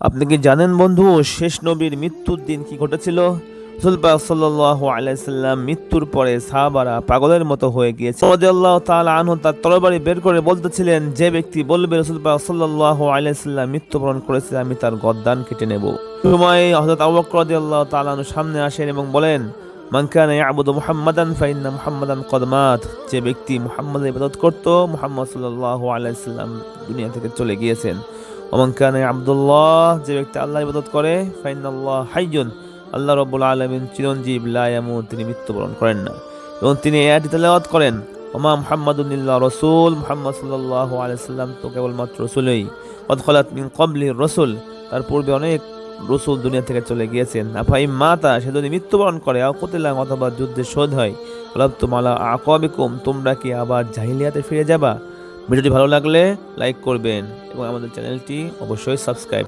আপনি কি জানেন বন্ধু, শেষ নবীর মৃত্যুর দিন কি ঘটেছিল? রাসূল পাক সাল্লাল্লাহু আলাইহি সাল্লাম মৃত্যুর পরে সাহাবারা পাগলের মতো হয়ে গিয়েছে। রাদিয়াল্লাহু তাআলা আনহু তার তরবারি বের করে বলতেছিলেন, যে ব্যক্তি বলবে রাসূল পাক সাল্লাল্লাহু আলাইহি সাল্লাম মৃত্যুবরণ করেছে, আমি তার গর্দান কেটে নেব। সময় হযরত আবু বকর রাদিয়াল্লাহু তাআলা আনহু সামনে আসেন এবং বলেন, মান কানা ইয়াবুদু মুহাম্মাদান ফাইন্না মুহাম্মাদান কদ মাত। যে ব্যক্তি মুহাম্মাদের ইবাদত করত, মুহাম্মদ সাল্লাল্লাহু আলাইহি সাল্লাম দুনিয়া থেকে চলে গিয়েছেন। ওমান কানা আব্দুল্লাহ, যে ব্যক্তি আল্লাহর ইবাদত করে, ফাইনাল্লাহ হাইয়ুন, আল্লাহ রাব্বুল আলামিন চিরঞ্জীব, লা ইয়ামুত, তিনি মৃত্যুবরণ করেন না। এবং তিনি এই আয়াতটি তেলাওয়াত করেন, ওমা মুহাম্মাদুন ইল্লা রাসূল, মুহাম্মদ সাল্লাল্লাহু আলাইহি সাল্লাম তো কেবলমাত্র রাসূলই, কদ খালাত মিন ক্বাবলিহির রাসূল, তার পূর্বে অনেক রাসূল দুনিয়া থেকে চলে গিয়েছেন। আফাইম মাতা, সে যদি মৃত্যুবরণ করে, আও কুতিলা, অথবা যুদ্ধে শহীদ হয়, ফালাবতুম আলা আকাবিকুম, তোমরা কি আবার জাহিলিয়াতে ফিরে যাবা? ভিডিওটি ভালো লাগলে লাইক করবেন এবং আমাদের চ্যানেলটি অবশ্যই সাবস্ক্রাইব